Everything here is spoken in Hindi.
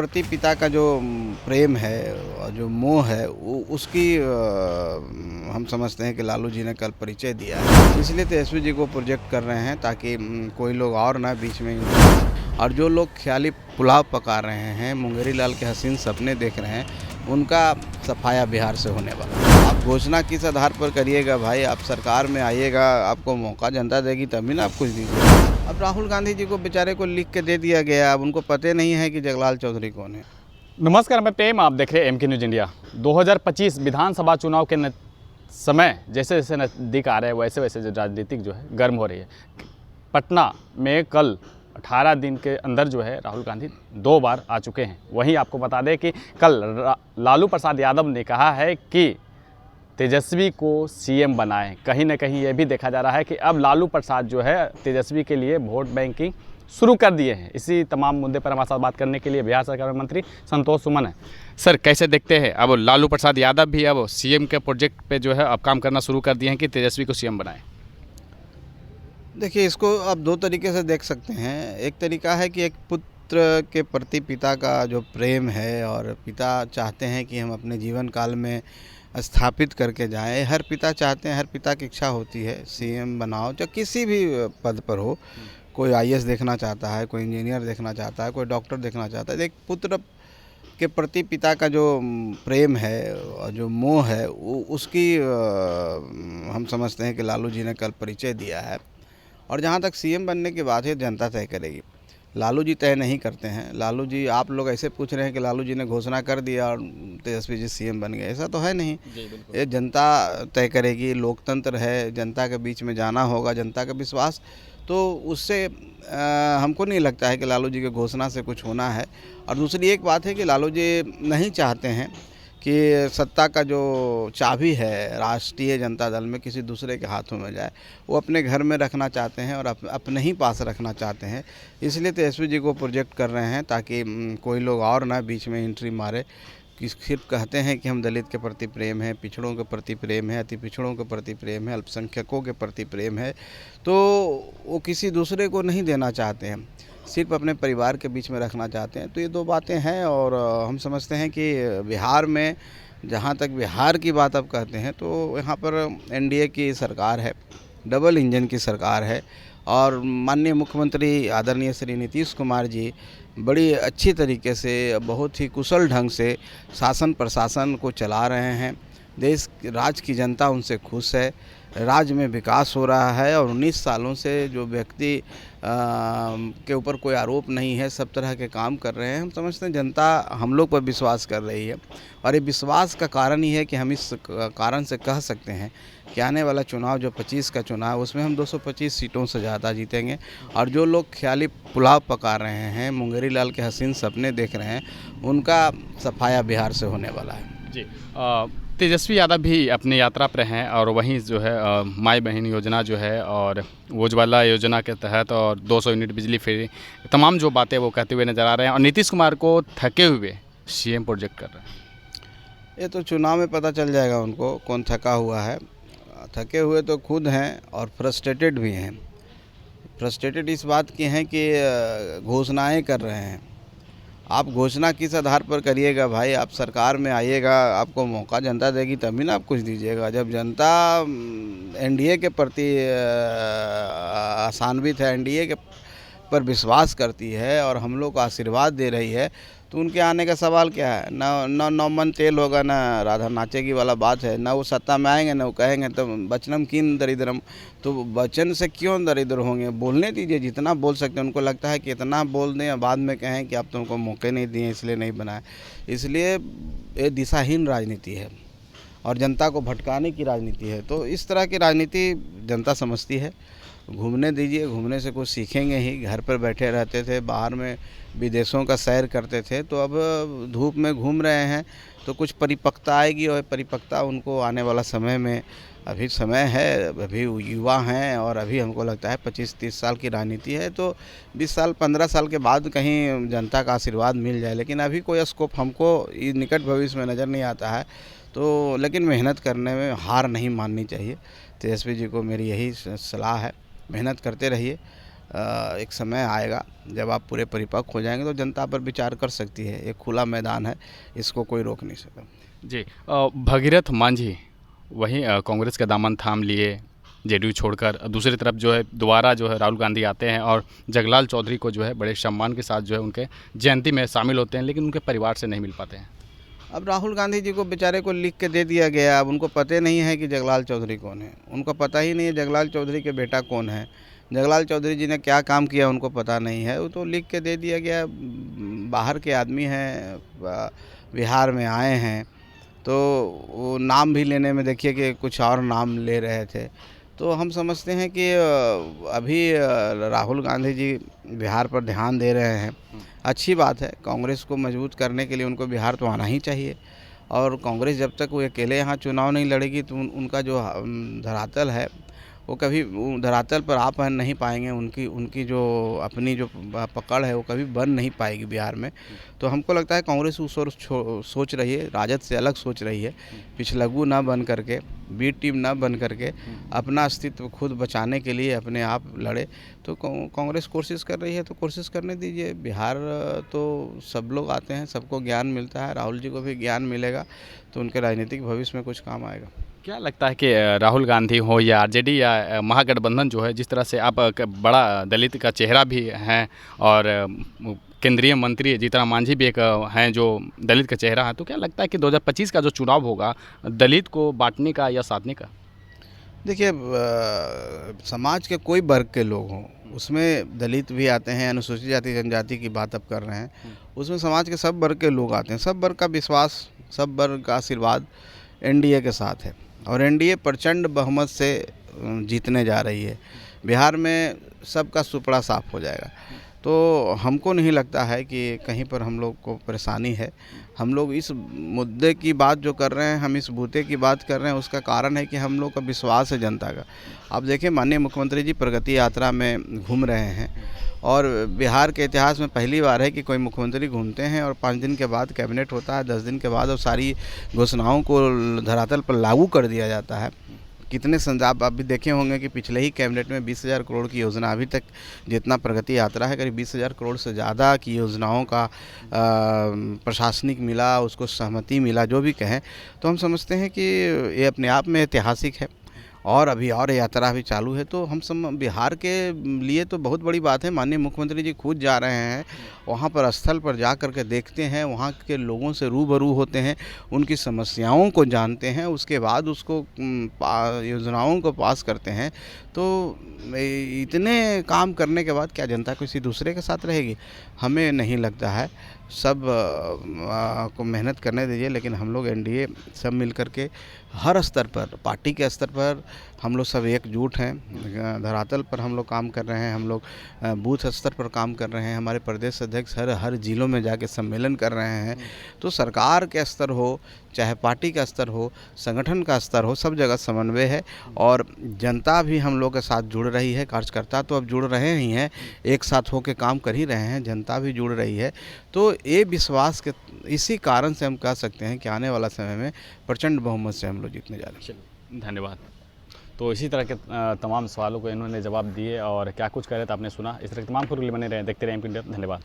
प्रति पिता का जो प्रेम है और जो मोह है वो उसकी हम समझते हैं कि लालू जी ने कल परिचय दिया है। इसलिए तेजस्वी जी को प्रोजेक्ट कर रहे हैं ताकि कोई लोग और ना बीच में और जो लोग ख्याली पुलाव पका रहे हैं, मुंगेरी लाल के हसीन सपने देख रहे हैं, उनका सफाया बिहार से होने वाला है। आप घोषणा किस आधार पर करिएगा भाई, आप सरकार में आइएगा, आपको मौका जनता देगी तभी ना आप कुछ दीजिए। अब राहुल गांधी जी को बेचारे को लिख के दे दिया गया, अब उनको पता नहीं है कि जगलाल चौधरी कौन है। नमस्कार, मैं प्रेम, आप देख रहे हैं एमके न्यूज इंडिया। 2025 विधानसभा चुनाव के समय जैसे जैसे नज़दीक आ रहे हैं वैसे वैसे जो राजनीतिक जो है गर्म हो रही है। पटना में कल 18 दिन के अंदर जो है राहुल गांधी 2 बार आ चुके हैं। वहीं आपको बता दें कि कल लालू प्रसाद यादव ने कहा है कि तेजस्वी को सीएम बनाएं। कहीं ना कहीं ये भी देखा जा रहा है कि अब लालू प्रसाद जो है तेजस्वी के लिए वोट बैंकिंग शुरू कर दिए हैं। इसी तमाम मुद्दे पर हमारे साथ बात करने के लिए बिहार सरकार में मंत्री संतोष सुमन है। सर, कैसे देखते हैं अब लालू प्रसाद यादव भी अब सीएम के प्रोजेक्ट पे जो है अब काम करना शुरू कर दिए हैं कि तेजस्वी को सीएम बनाएं? देखिए, इसको आप 2 तरीके से देख सकते हैं। एक तरीका है कि एक पुत्र के प्रति पिता का जो प्रेम है और पिता चाहते हैं कि हम अपने जीवन काल में स्थापित करके जाएं। हर पिता चाहते हैं, हर पिता की इच्छा होती है सीएम बनाओ, चाहे किसी भी पद पर हो। कोई आईएएस देखना चाहता है, कोई इंजीनियर देखना चाहता है, कोई डॉक्टर देखना चाहता है। एक पुत्र के प्रति पिता का जो प्रेम है और जो मोह है वो उसकी हम समझते हैं कि लालू जी ने कल परिचय दिया है। और जहाँ तक सीएम बनने की बात है, जनता तय करेगी। लालू जी तय नहीं करते हैं। लालू जी, आप लोग ऐसे पूछ रहे हैं कि लालू जी ने घोषणा कर दिया और तेजस्वी जी सीएम बन गए, ऐसा तो है नहीं। ये जनता तय करेगी। लोकतंत्र है, जनता के बीच में जाना होगा, जनता का विश्वास। तो उससे हमको नहीं लगता है कि लालू जी के घोषणा से कुछ होना है। और दूसरी एक बात है कि लालू जी नहीं चाहते हैं कि सत्ता का जो चाबी है राष्ट्रीय जनता दल में किसी दूसरे के हाथों में जाए। वो अपने घर में रखना चाहते हैं और अपने ही पास रखना चाहते हैं। इसलिए तेजस्वी जी को प्रोजेक्ट कर रहे हैं ताकि कोई लोग और ना बीच में एंट्री मारे। कि सिर्फ कहते हैं कि हम दलित के प्रति प्रेम है, पिछड़ों के प्रति प्रेम है, अति पिछड़ों के प्रति प्रेम है, अल्पसंख्यकों के प्रति प्रेम है, तो वो किसी दूसरे को नहीं देना चाहते हैं, सिर्फ अपने परिवार के बीच में रखना चाहते हैं। तो ये 2 बातें हैं। और हम समझते हैं कि बिहार में, जहाँ तक बिहार की बात आप कहते हैं, तो यहाँ पर एनडीए की सरकार है, डबल इंजन की सरकार है। और माननीय मुख्यमंत्री आदरणीय श्री नीतीश कुमार जी बड़ी अच्छी तरीके से, बहुत ही कुशल ढंग से शासन प्रशासन को चला रहे हैं। देश राज्य की जनता उनसे खुश है, राज्य में विकास हो रहा है। और 19 सालों से जो व्यक्ति के ऊपर कोई आरोप नहीं है, सब तरह के काम कर रहे हैं। हम समझते हैं जनता हम लोग पर विश्वास कर रही है। और ये विश्वास का कारण ही है कि हम इस कारण से कह सकते हैं कि आने वाला चुनाव जो 25 का चुनाव, उसमें हम 225 सीटों से ज़्यादा जीतेंगे। और जो लोग ख्याली पुलाव पका रहे हैं, मुंगेरी लाल के हसीन सपने देख रहे हैं, उनका सफाया बिहार से होने वाला है। जी, तेजस्वी यादव भी अपनी यात्रा पर हैं और वहीं जो है माई बहन योजना जो है और उज्ज्वला योजना के तहत और 200 यूनिट बिजली फ्री, तमाम जो बातें वो कहते हुए नज़र आ रहे हैं। और नीतीश कुमार को थके हुए सीएम प्रोजेक्ट कर रहे हैं। ये तो चुनाव में पता चल जाएगा उनको कौन थका हुआ है। थके हुए तो खुद हैं और फ्रस्ट्रेटेड भी हैं। फ्रस्ट्रेटेड इस बात की हैं कि घोषणाएं कर रहे हैं। आप घोषणा किस आधार पर करिएगा भाई, आप सरकार में आइएगा, आपको मौका जनता देगी तभी ना आप कुछ दीजिएगा। जब जनता एनडीए के प्रति आशान्वित है, एनडीए के पर विश्वास करती है और हम लोग को आशीर्वाद दे रही है, तो उनके आने का सवाल क्या है। ना नौ मन तेल होगा, ना राधा नाचेगी वाला बात है। ना वो सत्ता में आएंगे, ना वो कहेंगे तो वचनम किन दरिद्रम। तो वचन से क्यों दरिद्र होंगे, बोलने दीजिए जितना बोल सकते हैं। उनको लगता है कि इतना बोल दें और बाद में कहें कि आप तुमको मौके नहीं दिए इसलिए नहीं बनाए। इसलिए ये दिशाहीन राजनीति है और जनता को भटकाने की राजनीति है। तो इस तरह की राजनीति जनता समझती है। घूमने दीजिए, घूमने से कुछ सीखेंगे ही। घर पर बैठे रहते थे, बाहर में विदेशों का सैर करते थे, तो अब धूप में घूम रहे हैं तो कुछ परिपक्वता आएगी। और परिपक्वता उनको आने वाला समय में, अभी समय है, अभी युवा हैं और अभी हमको लगता है 25-30 साल की राजनीति है। तो 20 साल 15 साल के बाद कहीं जनता का आशीर्वाद मिल जाए। लेकिन अभी कोई स्कोप हमको निकट भविष्य में नज़र नहीं आता है। तो लेकिन मेहनत करने में हार नहीं माननी चाहिए। तेजस्वी जी को मेरी यही सलाह है, मेहनत करते रहिए एक समय आएगा जब आप पूरे परिपक्व हो जाएंगे तो जनता पर विचार कर सकती है। एक खुला मैदान है, इसको कोई रोक नहीं सकता। जी, भगीरथ मांझी वहीं कांग्रेस का दामन थाम लिए जेडीयू छोड़कर, दूसरी तरफ जो है दोबारा जो है राहुल गांधी आते हैं और जगलाल चौधरी को जो है बड़े सम्मान के साथ जो है उनके जयंती में शामिल होते हैं, लेकिन उनके परिवार से नहीं मिल पाते हैं। अब राहुल गांधी जी को बेचारे को लिख के दे दिया गया। अब उनको पता नहीं है कि जगलाल चौधरी कौन है, उनको पता ही नहीं है जगलाल चौधरी के बेटा कौन है, जगलाल चौधरी जी ने क्या काम किया उनको पता नहीं है। वो तो लिख के दे दिया गया। बाहर के आदमी हैं, बिहार में आए हैं, तो वो नाम भी लेने में देखिए कि कुछ और नाम ले रहे थे। तो हम समझते हैं कि अभी राहुल गांधी जी बिहार पर ध्यान दे रहे हैं, अच्छी बात है। कांग्रेस को मजबूत करने के लिए उनको बिहार तो आना ही चाहिए। और कांग्रेस जब तक वो अकेले यहाँ चुनाव नहीं लड़ेगी तो उनका जो धरातल है वो कभी धरातल पर आ नहीं पाएंगे। उनकी उनकी जो अपनी जो पकड़ है वो कभी बन नहीं पाएगी बिहार में। तो हमको लगता है कांग्रेस उस ओर सोच रही है, राजद से अलग सोच रही है, पिछलग्गू ना बन करके, बी टीम ना बन करके अपना अस्तित्व खुद बचाने के लिए अपने आप लड़े। तो कांग्रेस कोशिश कर रही है तो कोशिश करने दीजिए। बिहार तो सब लोग आते हैं, सबको ज्ञान मिलता है, राहुल जी को भी ज्ञान मिलेगा तो उनके राजनीतिक भविष्य में कुछ काम आएगा। क्या लगता है कि राहुल गांधी हो या आरजेडी या महागठबंधन जो है, जिस तरह से आप बड़ा दलित का चेहरा भी हैं और केंद्रीय मंत्री जीतन मांझी भी एक हैं जो दलित का चेहरा है, तो क्या लगता है कि 2025 का जो चुनाव होगा दलित को बांटने का या साधने का? देखिए, समाज के कोई वर्ग के लोग हों, उसमें दलित भी आते हैं, अनुसूचित जाति जनजाति की बात अब कर रहे हैं, उसमें समाज के सब वर्ग के लोग आते हैं। सब वर्ग का विश्वास, सब वर्ग का आशीर्वाद एनडीए के साथ है और एनडीए प्रचंड बहुमत से जीतने जा रही है। बिहार में सबका सुपड़ा साफ हो जाएगा। तो हमको नहीं लगता है कि कहीं पर हम लोग को परेशानी है। हम लोग इस मुद्दे की बात जो कर रहे हैं, हम इस बूते की बात कर रहे हैं, उसका कारण है कि हम लोग का विश्वास है जनता का। आप देखिए, माननीय मुख्यमंत्री जी प्रगति यात्रा में घूम रहे हैं और बिहार के इतिहास में पहली बार है कि कोई मुख्यमंत्री घूमते हैं और 5 दिन के बाद कैबिनेट होता है, 10 दिन के बाद और सारी घोषणाओं को धरातल पर लागू कर दिया जाता है। कितने आप भी देखे होंगे कि पिछले ही कैबिनेट में 20,000 करोड़ की योजना, अभी तक जितना प्रगति यात्रा है करीब 20,000 करोड़ से ज़्यादा की योजनाओं का प्रशासनिक मिला, उसको सहमति मिला, जो भी कहें। तो हम समझते हैं कि ये अपने आप में ऐतिहासिक है और अभी और यात्रा भी चालू है। तो हम सब बिहार के लिए तो बहुत बड़ी बात है। माननीय मुख्यमंत्री जी खुद जा रहे हैं, वहाँ पर स्थल पर जा कर के देखते हैं, वहाँ के लोगों से रूबरू होते हैं, उनकी समस्याओं को जानते हैं, उसके बाद उसको योजनाओं को पास करते हैं। तो इतने काम करने के बाद क्या जनता किसी दूसरे के साथ रहेगी? हमें नहीं लगता है। सब को मेहनत करने दीजिए, लेकिन हम लोग एनडीए सब मिल कर के हर स्तर पर, पार्टी के स्तर पर हम लोग सब एकजुट हैं। धरातल पर हम लोग काम कर रहे हैं, हम लोग बूथ स्तर पर काम कर रहे हैं, हमारे प्रदेश अध्यक्ष हर जिलों में जाके सम्मेलन कर रहे हैं। तो सरकार के स्तर हो, चाहे पार्टी का स्तर हो, संगठन का स्तर हो, सब जगह समन्वय है और जनता भी हम लोग के साथ जुड़ रही है। कार्यकर्ता तो अब जुड़ रहे ही हैं, एक साथ होकर काम कर ही रहे हैं, जनता भी जुड़ रही है। तो ये विश्वास के इसी कारण से हम कह सकते हैं कि आने वाला समय में प्रचंड बहुमत से हम लोग जीतने जा रहे हैं। धन्यवाद। तो इसी तरह के तमाम सवालों को इन्होंने जवाब दिए और क्या कुछ कह रहे थे आपने सुना। इस तरह के तमाम खबरों के लिए बने रहें, देखते रहें एमपी इंडिया। धन्यवाद।